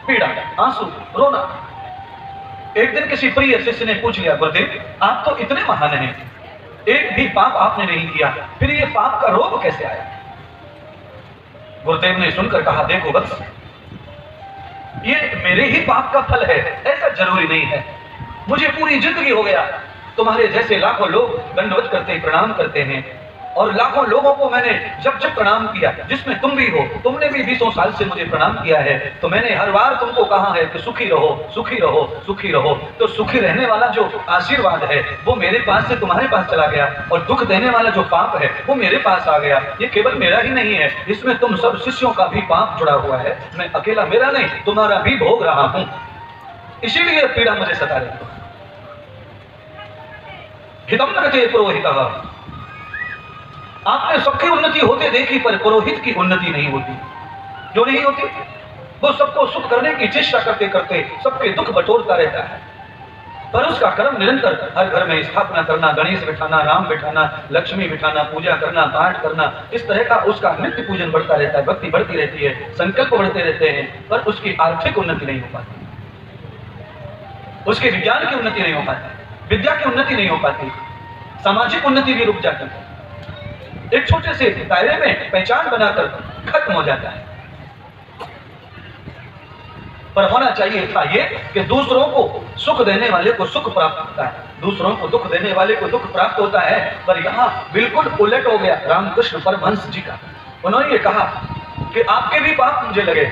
पीड़ा, आंसू, रोना। एक दिन किसी प्रिय शिष्य ने पूछ लिया, गुरुदेव आप तो इतने महान हैं, एक भी पाप आपने नहीं किया, फिर ये पाप का रोग कैसे आया? गुरुदेव ने सुनकर कहा, देखो वत्स, ये मेरे ही पाप का फल है, ऐसा जरूरी नहीं है। मुझे पूरी जिंदगी हो गया तुम्हारे जैसे लाखों लोग दंडवत करते, प्रणाम करते हैं, और लाखों लोगों को मैंने जब जब प्रणाम किया, जिसमें तुम भी हो, तुमने भी 20 साल से मुझे प्रणाम किया है, तो मैंने हर बार तुमको कहा है कि सुखी रहो, सुखी रहो, सुखी रहो। तो सुखी रहने वाला जो आशीर्वाद है वो मेरे पास से तुम्हारे पास चला गया, और दुख देने वाला जो पाप है वो मेरे पास आ गया। ये केवल मेरा ही नहीं है, इसमें तुम सब शिष्यों का भी पाप जुड़ा हुआ है। मैं अकेला मेरा नहीं, तुम्हारा भी भोग रहा हूं, इसीलिए पीड़ा मुझे सता रही है। हितम नरते पुरोहितः, आपने सबकी उन्नति होते देखी, पर पुरोहित की उन्नति नहीं होती। जो नहीं होती, वो सबको सुख करने की चेष्टा करते करते सबके दुख बटोरता रहता है, पर उसका कर्म निरंतर हर घर में स्थापना करना, गणेश बिठाना, राम बिठाना, लक्ष्मी बिठाना, पूजा करना, पाठ करना, इस तरह का उसका नित्य पूजन बढ़ता रहता है, भक्ति बढ़ती रहती है, संकल्प बढ़ते रहते हैं, पर उसकी आर्थिक उन्नति नहीं हो पाती, उसके विज्ञान की उन्नति नहीं हो पाती, विद्या की उन्नति नहीं हो पाती, सामाजिक उन्नति भी रुक जाती है, एक छोटे से दायरे में पहचान बनाकर खत्म हो जाता है। पर होना चाहिए था ये कि दूसरों को सुख देने वाले को सुख प्राप्त होता है, दूसरों को दुख देने वाले को दुख प्राप्त होता है। पर यहाँ बिल्कुल उलट हो गया रामकृष्ण परमहंस जी का। उन्होंने ये कहा कि आपके भी पाप मुझे लगे,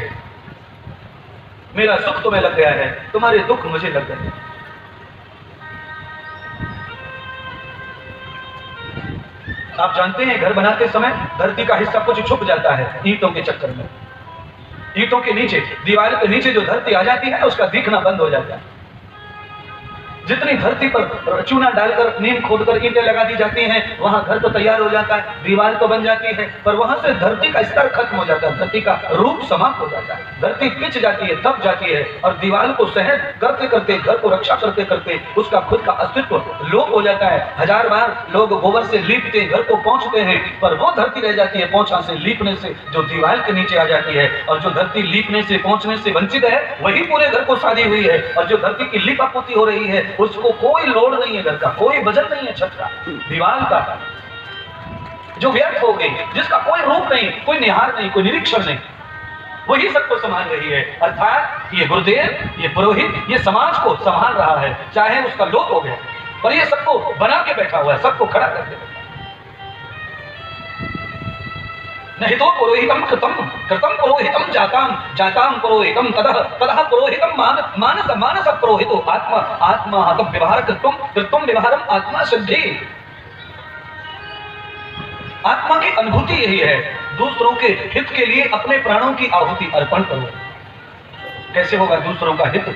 मेरा सुख तुम्हें लग गया है, तुम्हारे दुख मुझे लग गए। आप जानते हैं घर बनाते समय धरती का हिस्सा कुछ छुप जाता है ईंटों के चक्कर में, ईंटों के नीचे, दीवार के नीचे जो धरती आ जाती है उसका दिखना बंद हो जाता है। जितनी धरती पर चूना डालकर, नीम खोदकर ईंटें लगा दी जाती हैं, वहां घर तो तैयार हो जाता है, दीवार तो बन जाती है, पर वहां से धरती का स्तर खत्म हो जाता है, धरती का रूप समाप्त हो जाता है, धरती पिच जाती है, दब जाती है, और दीवार को सहन करते करते, घर को रक्षा करते करते उसका खुद का अस्तित्व लोप हो जाता है। 1000 बार लोग गोबर से लीपते घर को पहुंचते हैं, पर वो धरती रह जाती है पोंछा से लीपने से, जो दीवार के नीचे आ जाती है, और जो धरती लीपने से, पहुंचने से वंचित है, वही पूरे घर को साधी हुई है, और जो धरती की लिपापोती हो रही है उसको कोई लोड नहीं है, घर का कोई वजन नहीं है, छत का, दीवार का, जो व्यर्थ हो गई, जिसका कोई रूप नहीं, कोई निहार नहीं, कोई निरीक्षण नहीं, वही सबको संभाल रही है। अर्थात ये गुरुदेव, ये पुरोहित, ये समाज को संभाल रहा है, चाहे उसका लोप हो गया, पर ये सबको बना के बैठा हुआ है, सबको खड़ा करके बैठा। नहीं तो पुरोहितम कृतम, कृतम पुरोहितम जाताम, जाताम पुरोहितम ततः, ततः पुरोहितम मानस, मानस पुरोहितो आत्मा, आत्मा हतम व्यवहार कृत्वम, कृत्वम व्यवहारम आत्मा सिद्धि। आत्मा की अनुभूति यही है, दूसरों के हित के लिए अपने प्राणों की आहुति अर्पण करो। कैसे होगा दूसरों का हित?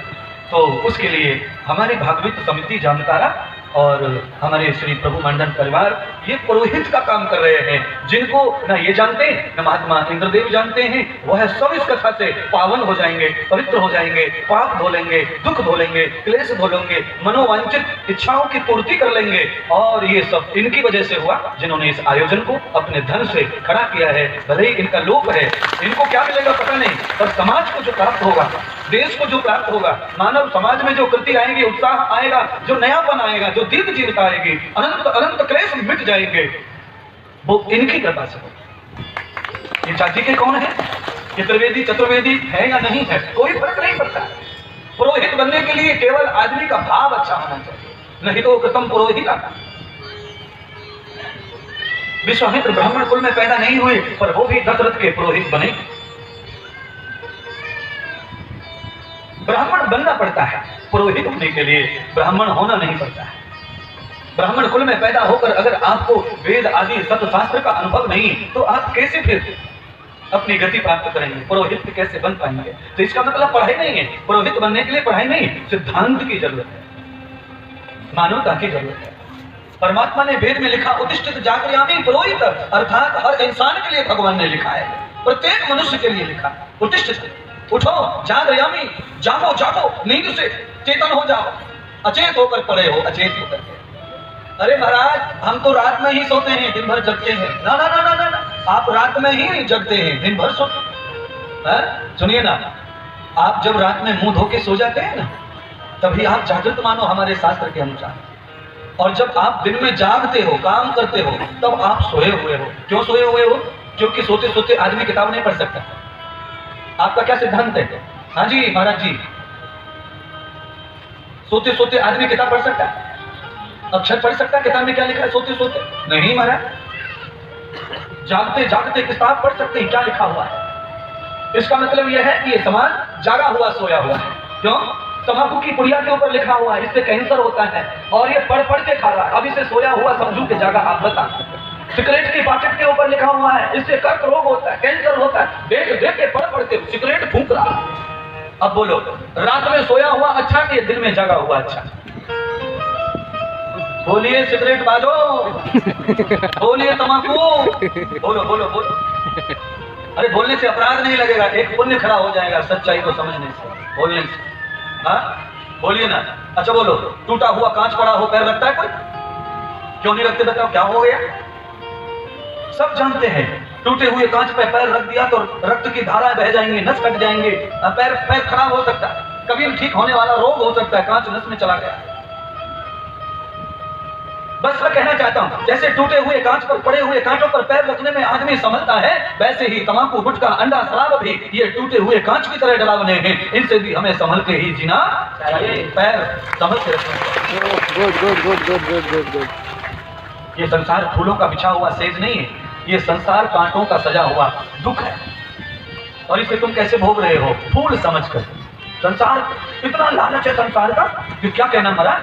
तो उसके लिए हमारी भागवत समिति जामतारा और हमारे श्री प्रभु मंडन परिवार ये पुरोहित का काम कर रहे हैं, जिनको न ये जानते हैं, न महात्मा इंद्रदेव जानते हैं, वह सब इस कथा से पावन हो जाएंगे, पवित्र हो जाएंगे, पाप धो लेंगे, दुख धो लेंगे, क्लेश धो लेंगे, मनोवांछित इच्छाओं की पूर्ति कर लेंगे। और ये सब इनकी वजह से हुआ, जिन्होंने इस आयोजन को अपने धन से खड़ा किया है। भले ही इनका लोप है, इनको क्या मिलेगा पता नहीं, पर समाज को जो प्राप्त होगा, देश को जो प्राप्त होगा, मानव समाज में जो कृति आएगी, उत्साह आएगा, जो नयापन आएगा, जो दीर्घ जीविता आएगी, अनंत अनंत क्लेश मिट जाएंगे, वो इनकी कृपा से होगा। ये जाति के कौन है, ये त्रिवेदी चतुर्वेदी है या नहीं है, कोई फर्क नहीं पड़ता। पुरोहित बनने के लिए केवल आदमी का भाव अच्छा होना चाहिए, नहीं तो कृतम पुरोहित आता। विश्वामित्र ब्राह्मण कुल में पैदा नहीं हुए, पर वो भी दशरथ के पुरोहित बने। ब्राह्मण बनना पड़ता है, पुरोहित होने के लिए ब्राह्मण होना नहीं पड़ता है। ब्राह्मण कुल में पैदा होकर अगर आपको वेद आदि सतशास्त्र का अनुभव नहीं, तो आप कैसे फिर अपनी गति प्राप्त करेंगे, पुरोहित कैसे बन पाएंगे? तो इसका मतलब पढ़ाई नहीं है, पुरोहित बनने के लिए पढ़ाई नहीं, सिद्धांत की जरूरत है, मानवता की जरूरत है। परमात्मा ने वेद में लिखा उत्तिष्ठित जागर्यामि पुरोहित, अर्थात हर इंसान के लिए भगवान ने लिखा है, प्रत्येक मनुष्य के लिए लिखा। उत्तिष्ठित, उठो, जागर्यामि, जागो जागो, नींद से चेतन हो जाओ, अचेत होकर पड़े हो, अचेत होकर के। अरे महाराज, हम तो रात में ही सोते हैं, दिन भर जगते हैं। ना ना ना ना ना, आप रात में ही जगते हैं, दिन भर सोते हैं। सुनिए ना, आप जब रात में मुंह धो के सो जाते हैं ना, तभी आप जागृत मानो हमारे शास्त्र के अनुसार। और जब आप दिन में जागते हो, काम करते हो, तब आप सोए हुए हो। क्यों सोए हुए हो? क्योंकि सोते सोते आदमी किताब नहीं पढ़ सकता। आपका क्या सिद्धांत है? हाँ जी महाराज जी, सोते सोते आदमी किताब पढ़ सकता है? अक्षर पढ़ सकता है? किताब में क्या लिखा है सोते सोते? नहीं महाराज, जागते जागते किताब पढ़ सकते हैं क्या लिखा हुआ है। इसका मतलब यह है कि ये समाज जागा हुआ सोया हुआ है। क्यों? तंबाकू की पुड़िया के ऊपर लिखा हुआ है इससे कैंसर होता है, और ये पढ़ पढ़ के खा रहा है। अब इसे सोया हुआ समझू के जागा। आप बता, सिगरेट की पैकेट के ऊपर लिखा हुआ है इससे कर्क रोग होता है, कैंसर होता है। देख देख के पढ़ पढ़ के सिगरेट फूंक रहा है। अब बोलो, रात में सोया हुआ अच्छा कि दिन में जागा हुआ अच्छा? बोलिए सिगरेट बाजो, बोलिए तंबाकू, बोलो बोलो बोलो। अरे बोलने से अपराध नहीं लगेगा, एक पुण्य खड़ा हो जाएगा सच्चाई को समझने से, बोलने से। हाँ बोलिए ना। अच्छा बोलो, टूटा हुआ कांच पड़ा हो पैर रखता है कोई? क्यों नहीं रखते? बताओ क्या हो गया? सब जानते हैं, टूटे हुए कांच पे पैर रख दिया तो रक्त की धाराएं बह जाएंगी, नस कट जाएंगे, पैर पैर खराब हो सकता है, कभी भी ठीक होने वाला रोग हो सकता है, कांच नस में चला गया। बस मैं कहना चाहता हूं, जैसे टूटे हुए कांच पर पड़े हुए कांटों पर पैर रखने में आदमी संभलता है, वैसे ही तंबाकू, गुटखा, अंडा, शराब भी ये टूटे हुए कांच की तरह डरावने हैं। इनसे भी हमें संभल के ही जीना चाहिए, पैर संभल के रखना। Good good good good good good good. ये संसार फूलों का बिछा हुआ सेज नहीं है, ये संसार कांटों का सजा हुआ दुख है, और इसे तुम कैसे भोग रहे हो? फूल समझकर। संसार इतना लालच है संसार का कि क्या कहना मरा।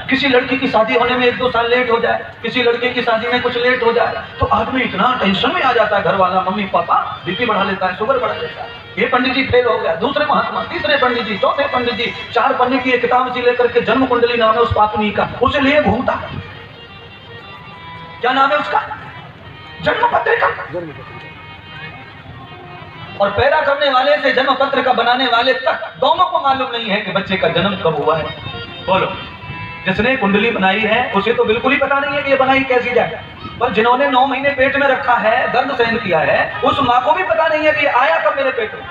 किसी लड़की की शादी होने में 1-2 साल लेट हो जाए, किसी लड़के की शादी में कुछ लेट हो जाए तो आदमी इतना टेंशन में आ जाता है, घर वाला, मम्मी पापा बीपी बढ़ा लेता है, शुगर बढ़ा लेता है। ये पंडित जी फेल हो गया, दूसरे महात्मा, तीसरे पंडित जी, चौथे पंडित जी, 4 पन्ने की एक किताब सी लेकर के जन्म कुंडली नाम है उस पापनी का, उसे लिए घूमता। क्या नाम है उसका? जन्म पत्रिका। और पैदा करने वाले से जन्म पत्रिका बनाने वाले तक दोनों को मालूम नहीं है कि बच्चे का जन्म कब हुआ है। बोलो, जिसने कुंडली बनाई है उसे तो बिल्कुल ही पता नहीं है कि ये बनाई कैसी जाए, पर जिन्होंने 9 महीने पेट में रखा है, दर्द सहन किया है, उस माँ को भी पता नहीं है कि आया कब मेरे पेट में,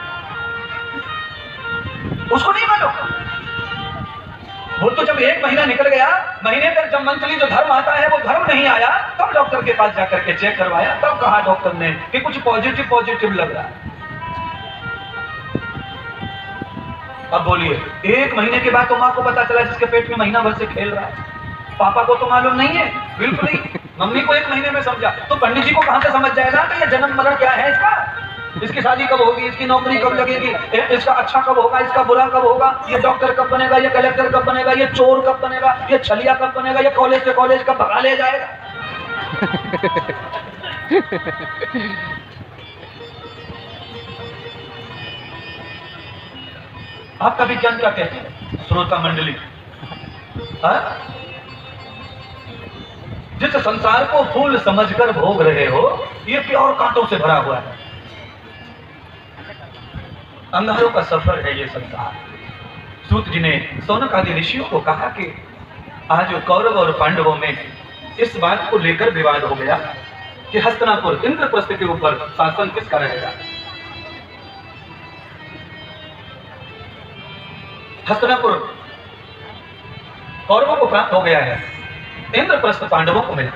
उसको नहीं मालूम। वो तो जब 1 महीना निकल गया, महीने पर जब मंथली जो धर्म आता है वो धर्म नहीं आया, तब डॉक्टर के पास जाकर के चेक करवाया, तब कहा डॉक्टर ने कि कुछ पॉजिटिव लग रहा है। अब बोलिए, 1 महीने के बाद तो माँ को पता चला जिसके पेट में महीना भर से खेल रहा है, पापा को तो मालूम नहीं है, बिल्कुल नहीं। मम्मी को 1 महीने में समझा, तो पंडित जी को कहां से समझ जाएगा कि ये जन्म मरण क्या है इसका, इसकी शादी कब होगी, इसकी नौकरी कब लगेगी, इसका अच्छा कब होगा, इसका बुरा कब होगा, ये डॉक्टर कब बनेगा, ये कलेक्टर कब बनेगा, ये चोर कब बनेगा, ये छलिया कब बनेगा, ये कॉलेज से कॉलेज कब भगा ले जाएगा। आपका विज्ञान क्या कहते हैं श्रोता मंडली? जिस संसार को फूल समझकर भोग रहे हो, ये प्योर कांटों से भरा हुआ है, अंगारों का सफर है ये संसार। सूत जी ने सौनक आदि ऋषियों को कहा कि आज कौरव और पांडवों में इस बात को लेकर विवाद हो गया कि हस्तिनापुर इंद्रप्रस्थ के ऊपर शासन किसका रहेगा। हस्तिनापुर कौरवों को प्राप्त हो गया है, इंद्रप्रस्थ पांडवों को मिला,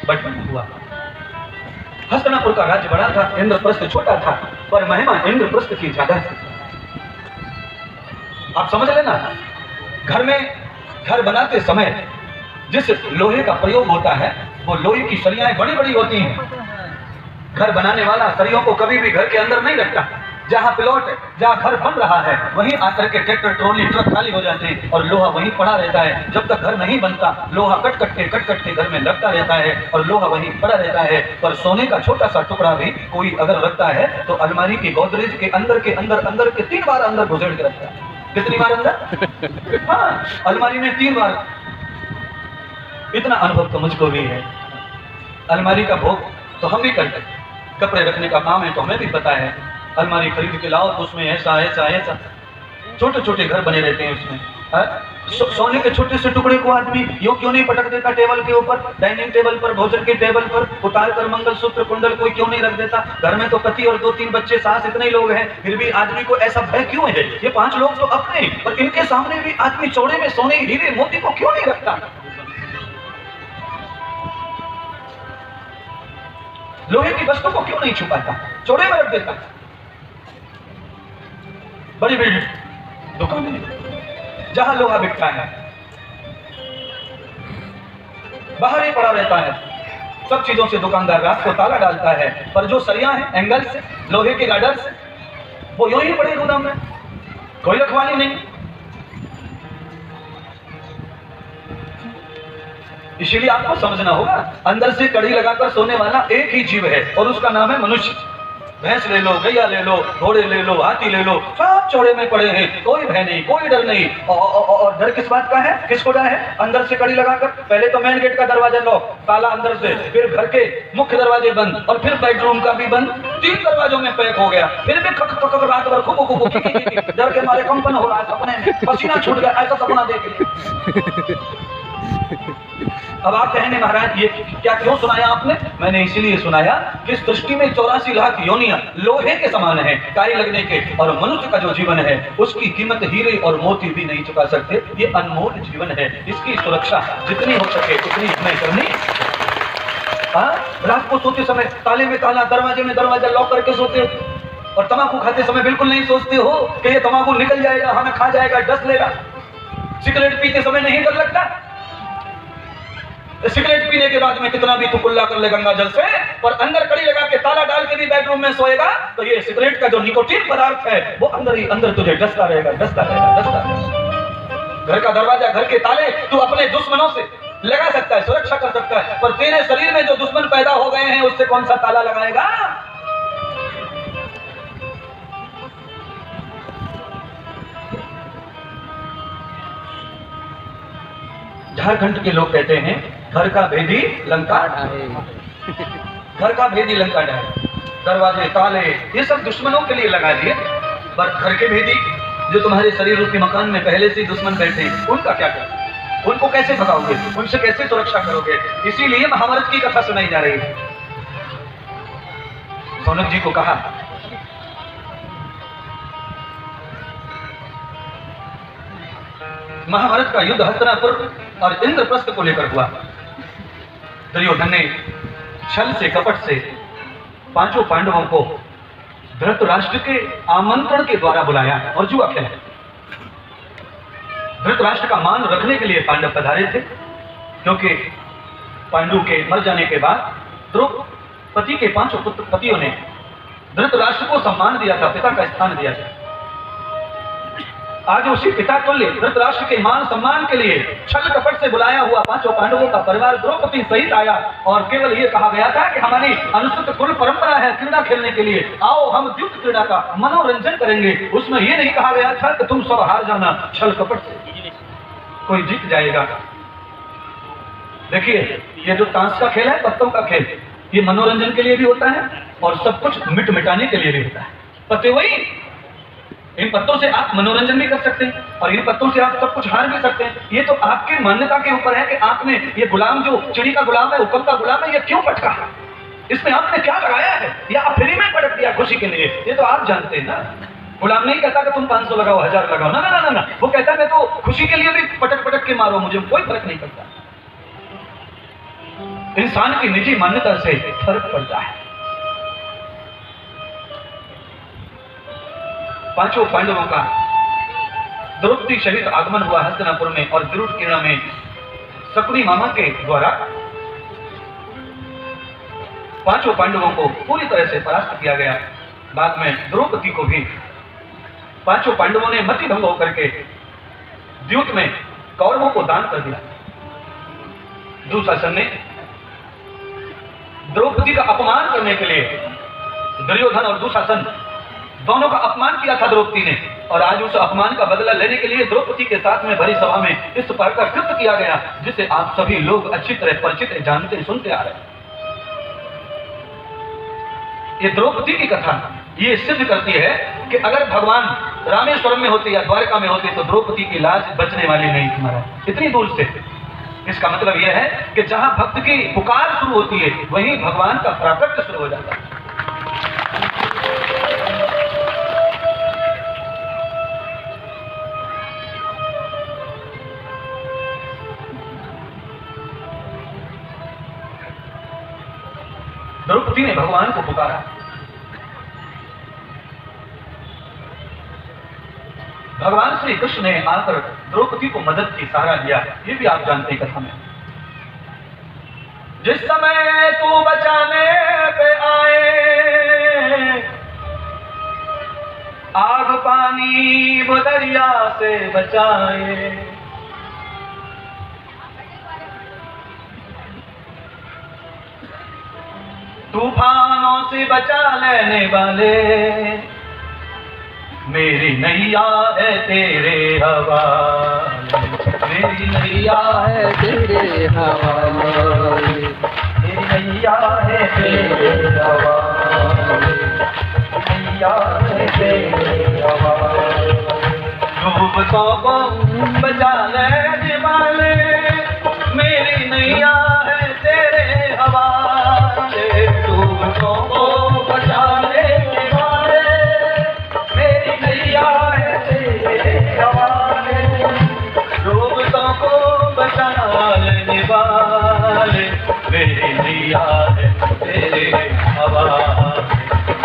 बंटवारा हुआ। हस्तिनापुर का राज्य बड़ा था, इंद्रप्रस्थ छोटा था, पर महिमा इंद्रप्रस्थ की ज्यादा थी। आप समझ लेना, घर में घर बनाते समय जिस लोहे का प्रयोग होता है वो लोहे की सरियाएं बड़ी बड़ी होती हैं। घर बनाने वाला सरियों को कभी भी घर के अंदर नहीं रखता। जहां प्लॉट, जहां घर बन रहा है, वहीं आकर के ट्रैक्टर, ट्रॉली, ट्रक खाली हो जाते हैं और लोहा वहीं पड़ा रहता है। जब तक घर नहीं बनता, लोहा कट कट के घर में लगता रहता है और लोहा वहीं पड़ा रहता है। पर सोने का छोटा सा टुकड़ा भी कोई अगर रखता है तो अलमारी की गोदरेज के अंदर 3 बार अंदर घुसेड़ के रखता है। कितनी बार अंदर? हाँ, अलमारी में 3 बार। इतना अनुभव तो मुझको भी है। अलमारी का भोग तो हम भी करते हैं, कपड़े रखने का काम है तो हमें भी पता है। अलमारी खरीद के लाओ तो उसमें ऐसा छोटे छोटे घर बने रहते हैं उसमें। सोने के छोटे से टुकड़े को आदमी यूं क्यों नहीं पटक देता टेबल के ऊपर, डाइनिंग टेबल पर, भोजन के टेबल पर उतार कर मंगलसूत्र कुंडल कोई क्यों नहीं रख देता? घर में तो पति और 2-3 बच्चे, सास, इतने लोग हैं, फिर भी आदमी को ऐसा भय क्यों है? ये 5 लोग तो अपने हैं, पर इनके सामने भी आदमी चौड़े में सोने, हीरे, मोती को क्यों नहीं रखता? लोहे की वस्तु को क्यों नहीं छुपाता, चौड़े में रख देता? बड़ी बड़ी दुकानें जहां लोहा बिकता है, बाहर ही पड़ा रहता है, सब चीजों से दुकानदार रात को ताला डालता है, पर जो सरिया है एंगल्स, लोहे के गार्डर्स, वो यूं ही पड़े गोदाम में, कोई रखवाली नहीं। इसीलिए आपको समझना होगा, अंदर से कड़ी लगाकर सोने वाला एक ही जीव है और उसका नाम है मनुष्य। भैंस ले लो, गैया ले लो, घोड़े ले लो, हाथी ले लो, सब चौड़े में पड़े हैं, कोई भय नहीं, कोई डर नहीं। और डर किस बात का है? किसको डर है? अंदर से कड़ी लगाकर, पहले तो मेन गेट का दरवाजा लॉक, ताला अंदर से, फिर घर के मुख्य दरवाजे बंद, और फिर बेडरूम का भी बंद, 3 दरवाजों में पैक हो गया, फिर भी खक खक रात भर खूब डर के मारे कंपन हो रहा है, सपने में पसीना छूट गया, ऐसा सपना देख लिया। अब आप कहेंगे महाराज ये क्या क्यों सुनाया आपने? मैंने इसीलिए सुनाया कि इस सृष्टि में 84 लाख योनियां लोहे के समान है काई लगने के, और मनुष्य का जो जीवन है उसकी कीमत हीरे और मोती भी नहीं चुका सकते। ये अनमोल जीवन है, इसकी सुरक्षा जितनी हो सके उतनी हमें करनी। रात को सोते समय ताले में ताला, दरवाजे में दरवाजा लॉक करके सोते हो, और तंबाकू खाते समय बिल्कुल नहीं सोचते हो कि ये तंबाकू निकल जाएगा, हमें खा जाएगा, डस लेगा। सिगरेट पीते समय नहीं डर लगता? सिगरेट पीने के बाद में कितना भी तू कुल्ला कर ले गंगा जल से, पर अंदर कड़ी लगा के ताला डाल के भी बेडरूम में सोएगा तो ये सिगरेट का जो निकोटीन पदार्थ है वो अंदर ही अंदर तुझे डसता रहेगा, डसता रहेगा, डसता रहेगा। घर का दरवाजा, घर के ताले तू अपने दुश्मनों से लगा सकता है, सुरक्षा कर सकता है, पर तेरे शरीर में जो दुश्मन पैदा हो गए हैं उससे कौन सा ताला लगाएगा? झारखंड के लोग कहते हैं घर का भेदी लंका ढाए, घर का भेदी लंका ढाए। दरवाजे, ताले ये सब दुश्मनों के लिए लगा दिए, पर घर के भेदी जो तुम्हारे शरीर रूपी मकान में पहले से दुश्मन बैठे हैं उनका क्या करोगे? उनको कैसे भगाओगे? उनसे कैसे सुरक्षा करोगे? इसीलिए महाभारत की कथा सुनाई जा रही है। सौनक जी को कहा महाभारत का युद्ध हस्तिनापुर और इंद्रप्रस्थ को लेकर हुआ। दुर्योधन ने छल से, कपट से 5 पांडवों को धृतराष्ट्र के आमंत्रण के द्वारा बुलाया और जुआ खेला। धृतराष्ट्र का मान रखने के लिए पांडव पधारे थे, क्योंकि पांडु के मर जाने के बाद द्रौपदी के 5 पुत्र पतियों ने धृतराष्ट्र को सम्मान दिया था, पिता का स्थान दिया था। आज उसी पिता तुल्य धृतराष्ट्र के मान सम्मान के लिए छल कपट से बुलाया हुआ 5 पांडवों का परिवार द्रौपदी सहित आया, और केवल ये कहा गया था कि हमारी अनुसूत कुल परंपरा है क्रीड़ा खेलने के लिए, आओ हम द्युत क्रीड़ा का मनोरंजन करेंगे। उसमें ये नहीं कहा गया था कि तुम सब हार जाना छल कपट से, कोई जीत जाएगा। देखिए ये जो ताश का खेल है, पत्तों का खेल, ये मनोरंजन के लिए भी होता है और सब कुछ मिट मिटाने के लिए भी होता है। पत्ते वही, इन पत्तों से आप मनोरंजन भी कर सकते हैं और इन पत्तों से आप सब कुछ हार भी सकते हैं। ये तो आपकी मान्यता के ऊपर है कि आपने ये गुलाम, जो चिड़ी का गुलाम है, हुक्म का गुलाम है, ये क्यों पटका, इसमें आपने क्या लगाया है, या आप फ्री में पटक दिया खुशी के लिए, ये तो आप जानते हैं ना। गुलाम नहीं कहता कि तुम 500 लगाओ, 1000 लगाओ, ना ना ना ना, वो कहता है मैं तो खुशी के लिए भी पटक पटक के मारो, मुझे कोई फर्क नहीं पड़ता। इंसान की निजी मान्यता से फर्क पड़ता है। 5 पांडवों का द्रौपदी सहित आगमन हुआ हस्तिनापुर में, और द्रुट क्रीड़ा में शकुनी मामा के द्वारा 5 पांडवों को पूरी तरह से परास्त किया गया। बाद में द्रौपदी को भी 5 पांडवों ने मति भंग होकर के द्यूत में कौरवों को दान कर दिया। दुशासन ने द्रौपदी का अपमान करने के लिए, दुर्योधन और दुशासन दोनों का अपमान किया था द्रौपदी ने, और आज उस अपमान का बदला लेने के लिए द्रौपदी के साथ में भरी सभा में इस प्रकार का कृत्य किया गया, जिसे आप सभी लोग अच्छी तरह परिचित, जानते, सुनते आ रहे हैं। ये द्रौपदी की कथा ये सिद्ध करती है कि अगर भगवान रामेश्वरम में होते या द्वारका में होते तो द्रौपदी की लाज बचने वाली नहीं थी महाराज, इतनी दूर से। इसका मतलब यह है कि जहां भक्त की पुकार शुरू होती है वहीं भगवान का प्राकट्य शुरू हो जाता है। द्रौपदी ने भगवान को पुकारा, भगवान श्री कृष्ण ने आकर द्रौपदी को मदद की सहारा लिया। ये भी आप जानते हैं कथा में। जिस समय तू बचाने पे आए, आग पानी वो दरिया से बचाए, तूफानों से बचा लेने वाले, मेरी नैया है तेरे हवाले, मेरी नैया है तेरे हवाले, मेरी नैया है तेरे हवाले, नैया है तेरे हवाले। डूबतों को बचा लेने वाले, मेरी नैया है तेरे हवाले, डूबतों को बचा लेने वाले, मेरी नैया है तेरे हवाले, डूबतों को बचा लेने वाले, मेरी नैया है तेरे हवाले,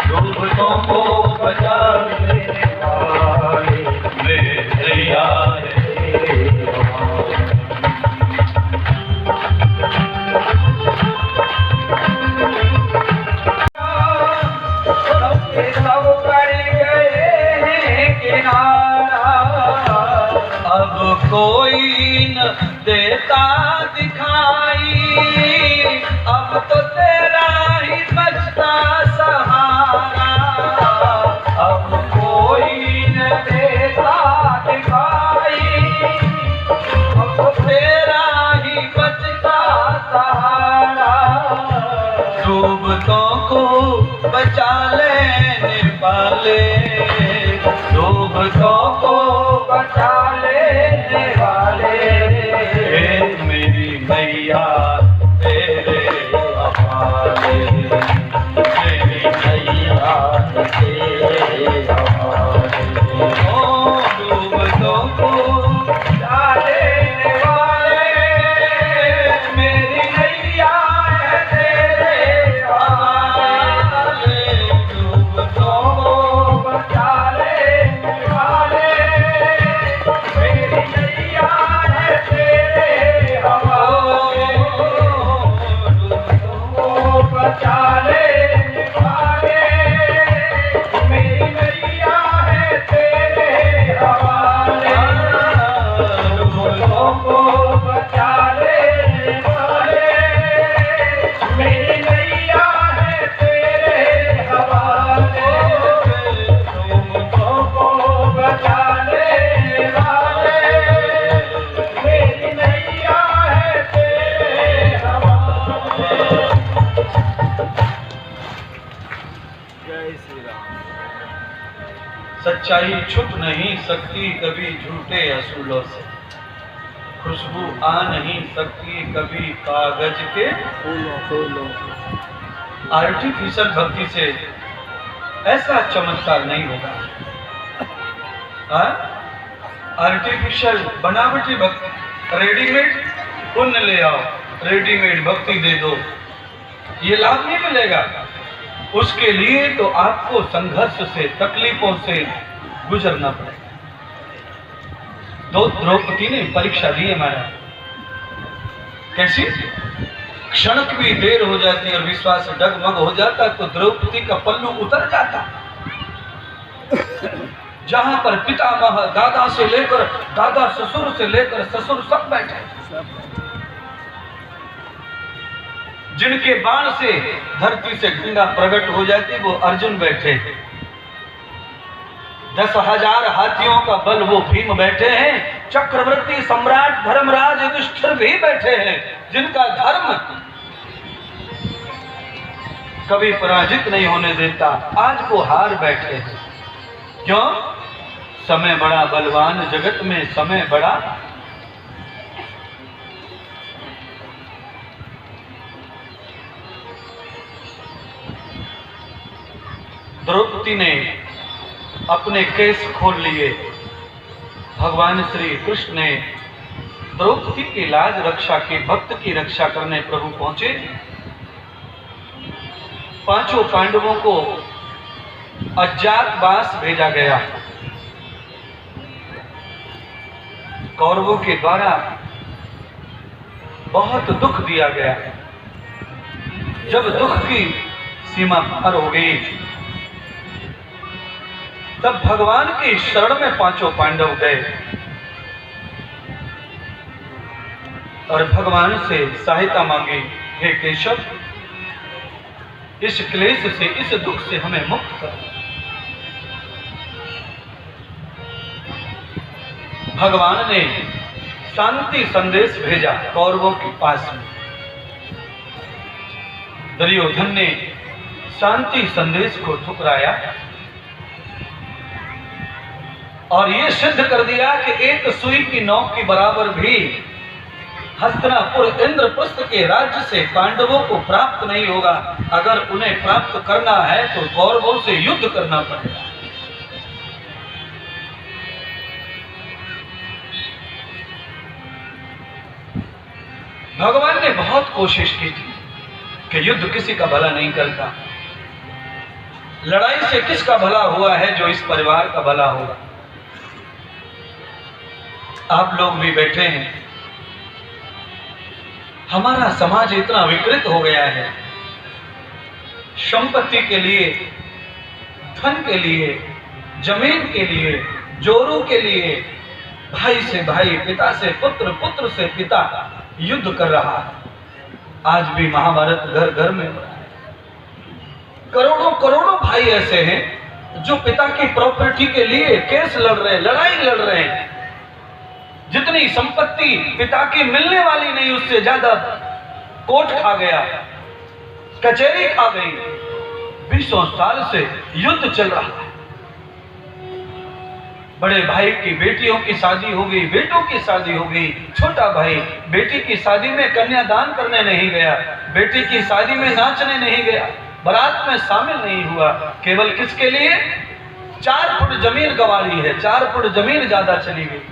डूबतों को बचा लेने वाले, मेरी नैया है तेरे हवाले। अब कोई न देता दिखाई, अब तो तेरा ही बचता सहारा, अब कोई न देता दिखाई, अब तो तेरा ही बचता सहारा, डूबतों को बचा लेने वाले, डूबतों को बचा लेने वाले, मेरी नैया तेरे हवाले, मेरी नैया तेरे हवाले, ओ डूबतों को बचा लेने वाले, मेरी नैया है तेरे हवाले, डूबतों को बचा लेने वाले, मेरी नैया है तेरे हवाले, डूबतों को बचा लेने वाले, मेरी नैया है तेरे हवाले, डूबतों को बचा लेने वाले, मेरी नैया है तेरे हवाले, डूबतों को बचा लेने वाले, मेरी नैया है तेरे हवाले। जय श्री राम। सच्चाई छुप नहीं सकती कभी झूठे असूलों से, खुशबू आ नहीं सकती कभी कागज के फूलों। आर्टिफिशियल भक्ति से ऐसा चमत्कार नहीं होगा। आर्टिफिशियल बनावटी भक्ति, रेडीमेड पुण्य ले आओ, रेडीमेड भक्ति दे दो, ये लाभ नहीं मिलेगा। उसके लिए तो आपको संघर्ष से, तकलीफों से गुजरना पड़ेगा। दो द्रौपदी ने परीक्षा दी है महाराज। कैसी? क्षण की भी देर हो जाती और विश्वास डगमग हो जाता तो द्रौपदी का पल्लू उतर जाता। जहां पर पितामह, दादा से लेकर दादा, ससुर से लेकर ससुर सब बैठे, जिनके बाण से धरती से गंगा प्रकट हो जाती वो अर्जुन बैठे, 10,000 हाथियों का बल वो भीम बैठे हैं, चक्रवर्ती सम्राट धर्मराज युधिष्ठिर भी बैठे हैं, जिनका धर्म कभी पराजित नहीं होने देता। आज वो हार बैठे हैं। क्यों? समय बड़ा बलवान, जगत में समय बड़ा। द्रौपदी ने अपने केस खोल लिए। भगवान श्री कृष्ण ने द्रौपदी की लाज रक्षा की, भक्त की रक्षा करने प्रभु पहुंचे। पांचों पांडवों को अज्ञातवास भेजा गया। कौरवों के द्वारा बहुत दुख दिया गया। जब दुख की सीमा पार हो गई, तब भगवान की शरण में पांचों पांडव गए और भगवान से सहायता मांगी। हे केशव, इस क्लेश से, इस दुख से हमें मुक्त कर। भगवान ने शांति संदेश भेजा कौरवों के पास में। दुर्योधन ने शांति संदेश को ठुकराया और यह सिद्ध कर दिया कि एक सुई की नोक के बराबर भी हस्तिनापुर इंद्रप्रस्थ के राज्य से पांडवों को प्राप्त नहीं होगा। अगर उन्हें प्राप्त करना है तो कौरवों से युद्ध करना पड़ेगा। भगवान ने बहुत कोशिश की थी कि युद्ध किसी का भला नहीं करता। लड़ाई से किसका भला हुआ है? जो इस परिवार का भला होगा। आप लोग भी बैठे हैं। हमारा समाज इतना विकृत हो गया है। संपत्ति के लिए, धन के लिए, जमीन के लिए, जोरों के लिए भाई से भाई, पिता से पुत्र, पुत्र से पिता युद्ध कर रहा है। आज भी महाभारत घर घर में हो रहा है। करोड़ों करोड़ों भाई ऐसे हैं जो पिता की प्रॉपर्टी के लिए केस लड़ रहे हैं, लड़ाई लड़ रहे हैं। जितनी संपत्ति पिता की मिलने वाली नहीं, उससे ज्यादा कोर्ट खा गया, कचहरी खा गई। 20 साल से युद्ध चल रहा है। बड़े भाई की बेटियों की शादी हो गई, बेटों की शादी हो गई। छोटा भाई बेटी की शादी में कन्यादान करने नहीं गया, बेटी की शादी में नाचने नहीं गया, बारात में शामिल नहीं हुआ। केवल किसके लिए? 4 फुट जमीन गंवारी है, 4 फुट जमीन ज्यादा चली गई।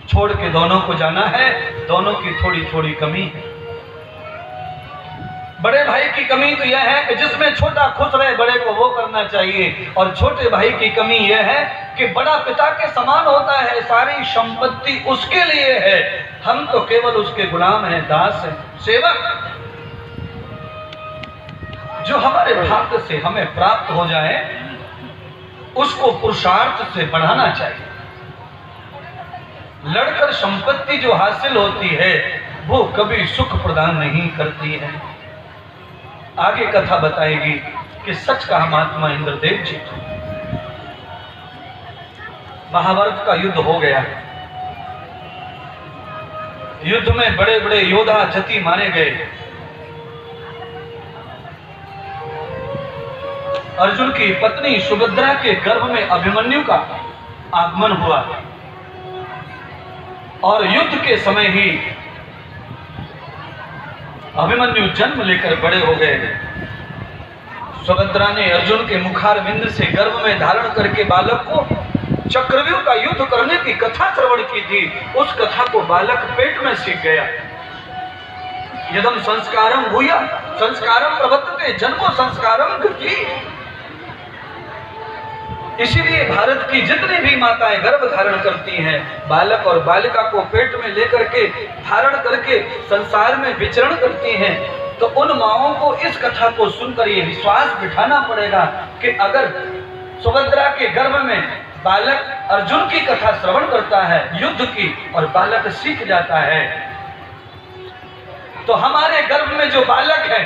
छोड़ के दोनों को जाना है, दोनों की थोड़ी थोड़ी कमी है। बड़े भाई की कमी तो यह है कि जिसमें छोटा खुश रहे, बड़े को वो करना चाहिए। और छोटे भाई की कमी यह है कि बड़ा पिता के समान होता है, सारी संपत्ति उसके लिए है, हम तो केवल उसके गुलाम हैं, दास हैं, सेवक। जो हमारे भाग्य से हमें प्राप्त हो जाए, उसको पुरुषार्थ से बढ़ाना चाहिए। लड़कर संपत्ति जो हासिल होती है वो कभी सुख प्रदान नहीं करती है। आगे कथा बताएगी कि सच कहा महात्मा इंद्रदेव जी। महाभारत का युद्ध हो गया। युद्ध में बड़े बड़े योद्धा जति मारे गए। अर्जुन की पत्नी सुभद्रा के गर्भ में अभिमन्यु का आगमन हुआ और युद्ध के समय ही अभिमन्यु जन्म लेकर बड़े हो गए। सुभद्रा ने अर्जुन के मुखारविंद से गर्भ में धारण करके बालक को चक्रव्यूह का युद्ध करने की कथा श्रवण की थी। उस कथा को बालक पेट में सीख गया। यदम संस्कारम भूया संस्कारम प्रवर्तते, जन्मो संस्कारम गति। इसीलिए भारत की जितनी भी माताएं गर्भ धारण करती हैं, बालक और बालिका को पेट में लेकर के धारण करके संसार में विचरण करती हैं, तो उन माओं को इस कथा को सुनकर ये विश्वास बिठाना पड़ेगा कि अगर सुभद्रा के गर्भ में बालक अर्जुन की कथा श्रवण करता है युद्ध की और बालक सीख जाता है, तो हमारे गर्भ में जो बालक है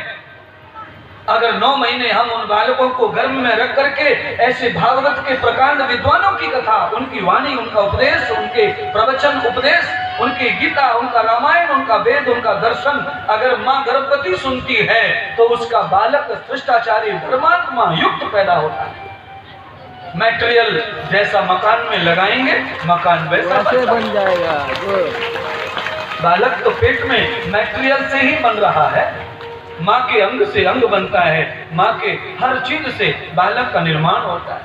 अगर 9 महीने हम उन बालकों को गर्भ में रख करके ऐसे भागवत के प्रकांड विद्वानों की कथा, उनकी वाणी, उनका उपदेश, उनके प्रवचन उपदेश, उनकी गीता, उनका रामायण, उनका वेद, उनका दर्शन अगर माँ गर्भवती सुनती है तो उसका बालक शिष्टाचारी धर्मात्मा युक्त पैदा होता है। मटेरियल जैसा मकान में लगाएंगे मकान वैसा बन जाएगा। बालक तो पेट में मटेरियल से ही बन रहा है, माँ के अंग से अंग बनता है, माँ के हर चीज से बालक का निर्माण होता है।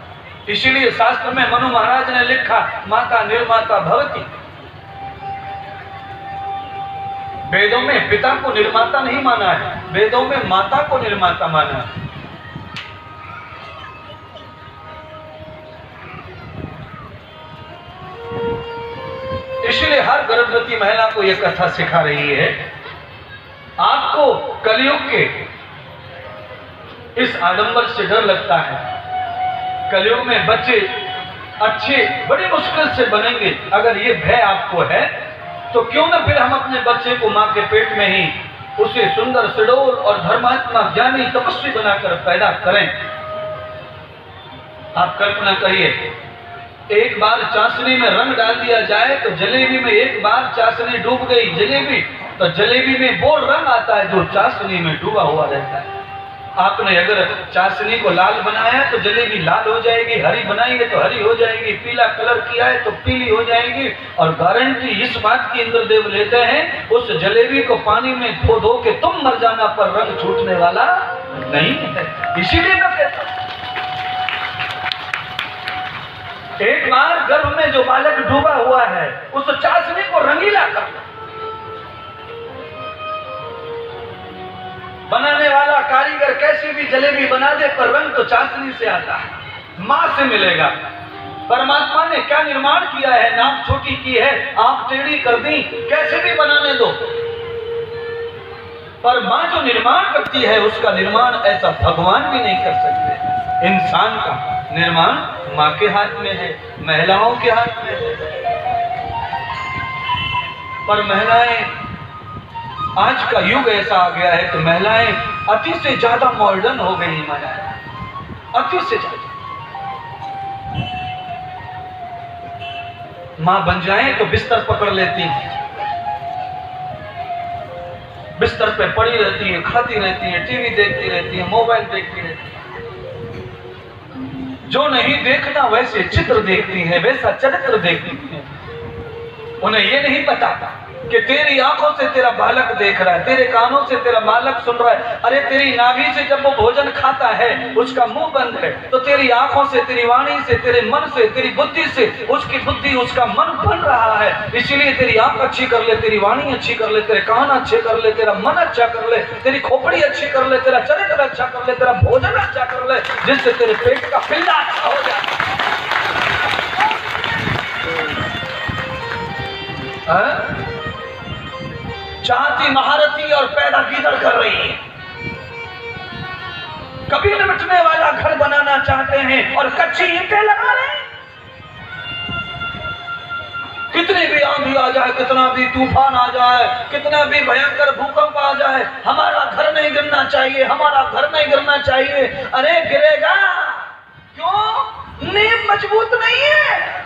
इसीलिए शास्त्र में मनु महाराज ने लिखा माता निर्माता भवती। वेदों में पिता को निर्माता नहीं माना है, वेदों में माता को निर्माता माना है। इसलिए हर गर्भवती महिला को यह कथा सिखा रही है, आपको कलयुग के इस आडंबर से डर लगता है। कलयुग में बच्चे अच्छे बड़ी मुश्किल से बनेंगे, अगर ये भय आपको है तो क्यों ना फिर हम अपने बच्चे को मां के पेट में ही उसे सुंदर सुडौल और धर्मात्मा ज्ञानी तपस्वी बनाकर पैदा करें। आप कल्पना करिए, एक बार चाशनी में रंग डाल दिया जाए तो जलेबी में एक बार चाशनी डूब गई जलेबी, तो जलेबी में वो रंग आता है जो चाशनी में डूबा हुआ रहता है। आपने अगर चाशनी को लाल बनाया तो जलेबी लाल हो जाएगी, हरी बनाएंगे तो हरी हो जाएगी, पीला कलर किया है तो पीली हो जाएगी। और गारंटी इस बात की इंद्रदेव लेते हैं, उस जलेबी को पानी में धो धो के तुम मर जाना पर रंग छूटने वाला नहीं है। इसीलिए मैं कहता हूं, एक बार गर्भ में जो बालक डूबा हुआ है उस चाशनी को रंगीला कर दो। बनाने वाला कारीगर कैसी भी जलेबी बना दे पर रंग तो चाशनी से आता है, मां से मिलेगा। परमात्मा ने क्या निर्माण किया है, नाक छोटी की है, आंख टेढ़ी कर दी, कैसे भी बनाने दो, पर मां जो निर्माण करती है उसका निर्माण ऐसा भगवान भी नहीं कर सकते। इंसान का निर्माण मां के हाथ में है, महिलाओं के हाथ में है। पर महिलाएं, आज का युग ऐसा आ गया है कि महिलाएं अति से ज्यादा मॉडर्न हो गई। महिलाएं अति से ज्यादा मां बन जाएं तो बिस्तर पकड़ लेती हैं, बिस्तर पे पड़ी रहती है, खाती रहती है, टीवी देखती रहती है, मोबाइल देखती रहती है। जो नहीं देखना वैसे चित्र देखती है, वैसा चरित्र देखती है। उन्हें ये नहीं पता कि तेरी आंखों से तेरा बालक देख रहा है, तेरे कानों से तेरा बालक सुन रहा है। अरे तेरी नाभि से जब वो भोजन खाता है उसका मुंह बंद है, तो तेरी आंखों से, तेरी वाणी से, तेरे मन से, तेरी बुद्धि से उसकी बुद्धि, उसका मन बन रहा है। इसीलिए तेरी आंख अच्छी कर ले, तेरी वाणी अच्छी कर ले, तेरे कान अच्छे कर ले, तेरा मन अच्छा कर ले, तेरी खोपड़ी अच्छी कर ले, तेरा चरित्र अच्छा कर ले, तेरा भोजन अच्छा कर ले, जिससे तेरे पेट का पिल्ला अच्छा हो जाए। चाहती महारथी और पैदा गीदड़ कर रही है। कभी न मिटने वाला घर बनाना चाहते हैं और कच्ची ईंटें लगा रहे हैं। कितनी भी आंधी आ जाए, कितना भी तूफान आ जाए, कितना भी भयंकर भूकंप आ जाए, हमारा घर नहीं गिरना चाहिए, हमारा घर नहीं गिरना चाहिए। अरे गिरेगा क्यों? नींव मजबूत नहीं है।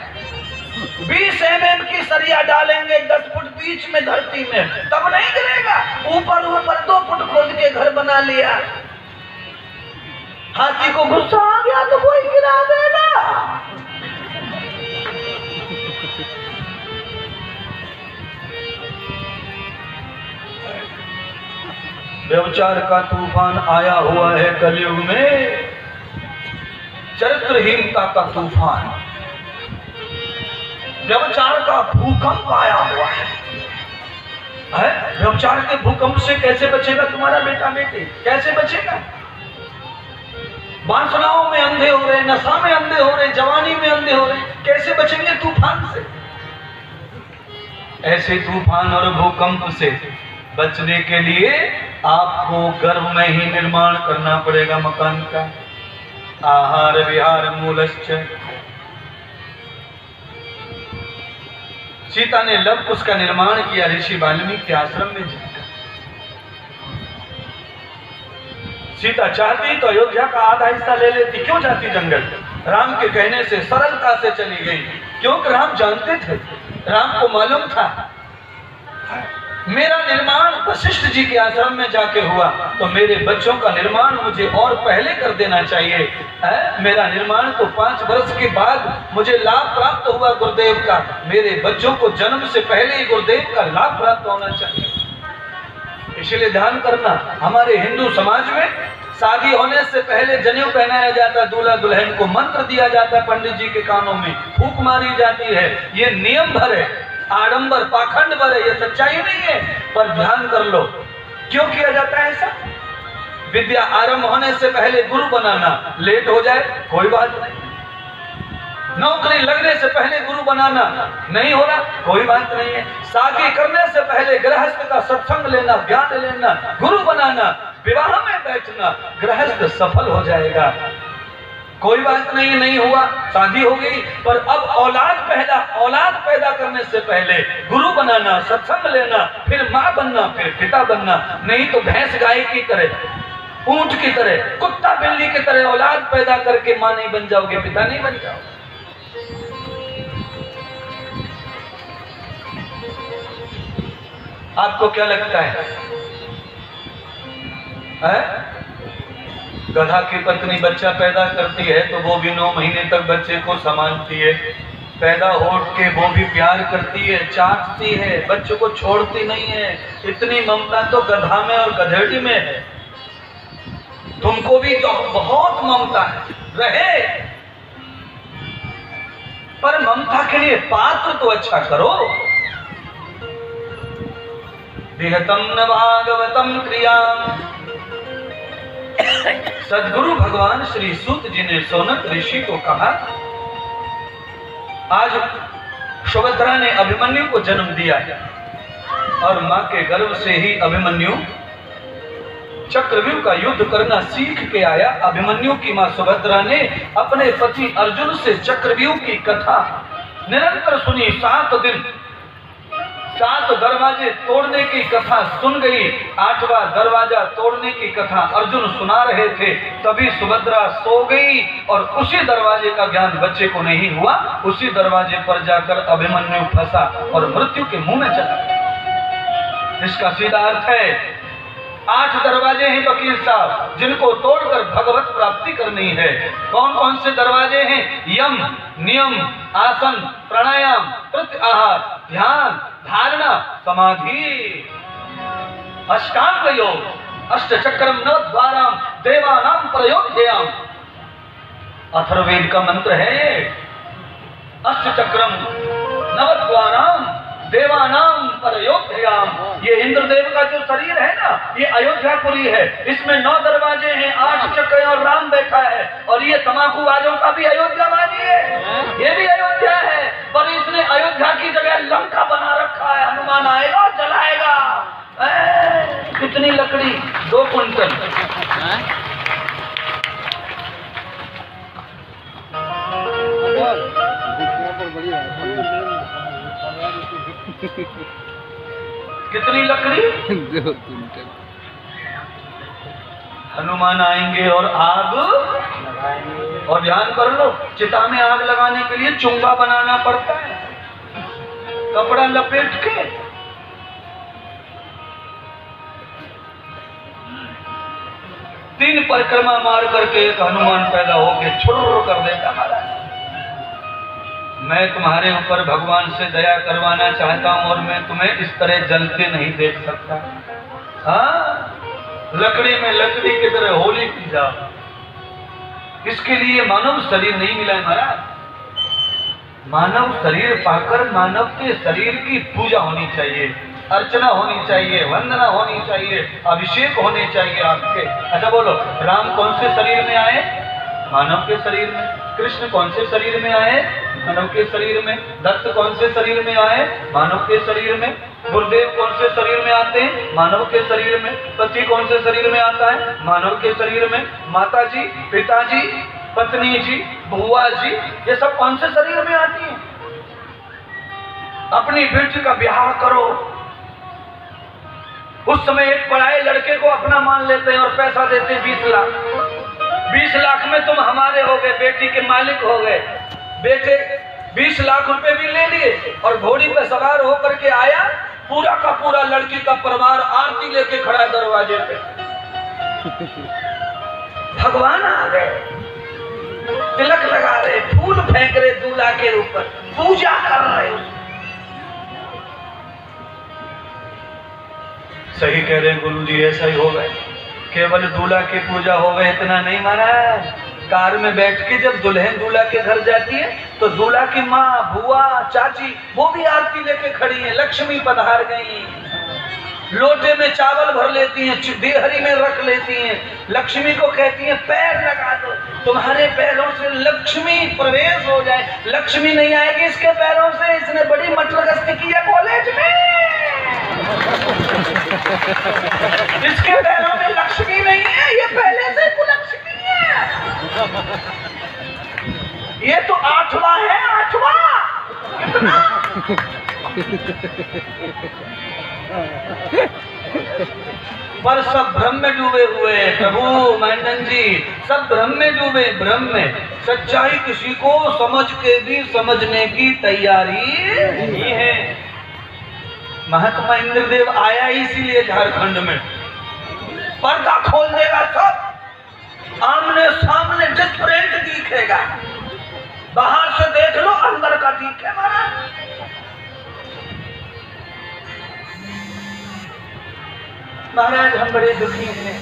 20 mm की सरिया डालेंगे 10 फुट बीच में धरती में, तब नहीं गिरेगा। ऊपर 2 फुट खोद के घर बना लिया, हाथी को गुस्सा आ गया तो कोई गिरा देगा। व्यभिचार का तूफान आया हुआ है कलयुग में, चरित्रहीनता का तूफान, व्यभिचार का भूकंप आया हुआ है। व्यभिचार के भूकंप से कैसे बचेगा तुम्हारा बेटा बेटी? कैसे बचेगा? वासनाओं में अंधे हो रहे, नशा में अंधे हो रहे, जवानी में अंधे हो रहे, कैसे बचेंगे तूफान से? ऐसे तूफान और भूकंप से बचने के लिए आपको गर्भ में ही निर्माण करना पड़ेगा मकान का। आहार विहार मूलश्च। सीता ने लव कुश का निर्माण किया ऋषि वाल्मीकि के आश्रम में जीकर। सीता चाहती तो अयोध्या का आधा हिस्सा ले लेती, क्यों जाती जंगल? राम के कहने से सरलता से चली गई, क्योंकि राम जानते थे, राम को मालूम था मेरा निर्माण वशिष्ठ जी के आश्रम में जाके हुआ तो मेरे बच्चों का निर्माण मुझे और पहले कर देना चाहिए। मेरा निर्माण तो 5 वर्ष के बाद मुझे लाभ प्राप्त हुआ गुरुदेव का, मेरे बच्चों को जन्म से पहले ही गुरुदेव का लाभ प्राप्त होना चाहिए। इसलिए ध्यान करना, हमारे हिंदू समाज में शादी होने से पहले जनेऊ पहनाया जाता, दूल्हा दुल्हन को मंत्र दिया जाता, पंडित जी के कानों में फूंक मारी जाती है। ये नियम भर है, आडंबर पाखंड भर है, ये सच्चाई नहीं है। पर ध्यान कर लो क्यों किया जाता है ऐसा? विद्या आरंभ होने से पहले गुरु बनाना, लेट हो जाए कोई बात नहीं। नौकरी लगने से पहले गुरु बनाना, नहीं हो रहा कोई बात नहीं है। शादी करने से पहले गृहस्थ का सत्संग लेना, ज्ञान लेना, गुरु बनाना, विवाह में बैठना, गृहस्थ सफल हो जाएगा, कोई बात नहीं। नहीं हुआ, शादी हो गई, पर अब औलाद पैदा करने से पहले गुरु बनाना, सत्संग लेना, फिर माँ बनना, फिर पिता बनना। नहीं तो भैंस गाय की तरह, ऊंट की तरह, कुत्ता बिल्ली की तरह औलाद पैदा करके माँ नहीं बन जाओगे, पिता नहीं बन जाओगे। आपको क्या लगता है? गधा की पत्नी बच्चा पैदा करती है तो वो भी 9 महीने तक बच्चे को संभालती है, पैदा होठ के वो भी प्यार करती है, चाटती है, बच्चों को छोड़ती नहीं है। इतनी ममता तो गधा में और गधेड़ी में है। तुमको भी तो बहुत ममता है, रहे, पर ममता के लिए पात्र तो अच्छा करो। विहतम न भागवतम क्रिया। सदगुरु भगवान श्री सूत जी ने सोनक ऋषि को कहा, आज सुभद्रा ने अभिमन्यु को जन्म दिया और मां के गर्भ से ही अभिमन्यु चक्रव्यूह का युद्ध करना सीख के आया। अभिमन्यु की मां सुभद्रा ने अपने पति अर्जुन से चक्रव्यूह की कथा निरंतर सुनी। 7 दिन 7 दरवाजे तोड़ने की कथा सुन गई। 8वां दरवाजा तोड़ने की कथा अर्जुन सुना रहे थे, तभी सुभद्रा सो गई और उसी दरवाजे का ज्ञान बच्चे को नहीं हुआ। उसी दरवाजे पर जाकर अभिमन्यु फंसा और मृत्यु के मुंह में चला गया। इसका सीधा अर्थ है 8 दरवाजे हैं वकील साहब, जिनको तोड़कर भगवत प्राप्ति करनी है। कौन कौन से दरवाजे हैं? यम, नियम, आसन, प्राणायाम, प्रत्याहार, ध्यान, धारणा, समाधि, अष्टांग योग, अष्टचक्रम नवद्वाराम देवानाम प्रयोज्याम। अथर्ववेद का मंत्र है अष्टचक्रम नवद्वाराम देवानाम प्रयोज्याम। ये इंद्रदेव का जो शरीर है ना, ये अयोध्यापुरी है। इसमें 9 दरवाजे हैं, 8 चक्र और राम बैठा है। और ये तमाकूबाजों का भी अयोध्यावादी है, ये भी अयोध्या है, पर इसने अयोध्या की जगह लंका बना रखा है। हनुमान आएगा और जलाएगा। कितनी लकड़ी? 2 क्विंटल। कितनी लकड़ी? 2 क्विंटल। हनुमान आएंगे और आग लगाएंगे। और ध्यान कर लो, चिता में आग लगाने के लिए चुंगा बनाना पड़ता है, कपड़ा लपेट के। तीन परिक्रमा मार करके एक हनुमान पैदा होके छुर्र कर देता महाराज। मैं तुम्हारे ऊपर भगवान से दया करवाना चाहता हूं और मैं तुम्हें इस तरह जलते नहीं देख सकता। हाँ, लकड़ी में लकड़ी की तरह होली पी जाओ। इसके लिए मानव शरीर नहीं मिला है महाराज। मानव शरीर पाकर मानव के शरीर की पूजा होनी चाहिए, अर्चना होनी चाहिए, वंदना होनी चाहिए, अभिषेक होने चाहिए आपके। अच्छा बोलो, राम कौन से शरीर में आए? मानव के शरीर में। कृष्ण कौन से शरीर में आए? मानव के शरीर में। दत्त कौन से शरीर में आए? मानव के शरीर में। गुरुदेव कौन से शरीर में आते हैं? मानव के शरीर में। पति कौन से शरीर में आता है? मानव के शरीर में। माता जी, पिताजी, पत्नी जी, बुआ जी, ये सब कौन से शरीर में आती हैं? अपनी बेटी का ब्याह करो, उस समय एक पढ़ाए लड़के को अपना मान लेते हैं और पैसा देते हैं 20 लाख। 20 लाख में तुम हमारे हो गए, बेटी के मालिक हो गए। बेटे 20 लाख रुपए भी ले लिए और घोड़ी पे सवार होकर के आया, पूरा का पूरा लड़की का परिवार आरती लेके खड़ा दरवाजे पे। भगवान आ गए, तिलक लगा रहे, फूल फेंक रहे दूल्हा के ऊपर, पूजा कर रहे। सही कह रहे गुरुजी, ऐसा ही हो गए। केवल दूल्हा की पूजा हो गए इतना नहीं महाराज। कार में बैठ के जब दुल्हन दूल्हा के घर जाती है तो दूल्हा की माँ, बुआ, चाची वो भी आरती लेके खड़ी है। लक्ष्मी पधार गई, लोटे में चावल भर लेती हैं, देहरी में रख लेती हैं। लक्ष्मी को कहती हैं पैर लगा दो, तुम्हारे पैरों से लक्ष्मी प्रवेश हो जाए। लक्ष्मी नहीं आएगी इसके पैरों से, इसने बड़ी मटरगस्ती की है कॉलेज में। इसके पैरों में लक्ष्मी नहीं है, ये पहले से कुलक्ष्मी है। ये तो 8वां है, 8वां। पर सब भ्रम में डूबे हुए हैं प्रभु मंडन जी, सब भ्रम में डूबे, भ्रम में। सच्चाई किसी को समझ के भी समझने की तैयारी नहीं है। महात्मा इंद्रदेव आया इसीलिए झारखंड में, पर्दा खोल देगा सब, आमने सामने डिफरेंट दिखेगा। बाहर से देख लो, अंदर का दिखे महाराज। महाराज हम बड़े दुखी हैं,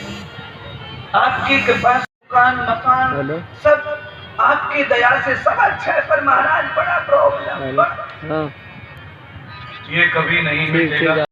आपकी कृपा से दुकान मकान सब आपकी दया से सब अच्छा है, पर महाराज बड़ा प्रॉब्लम, ये कभी नहीं मिलेगा।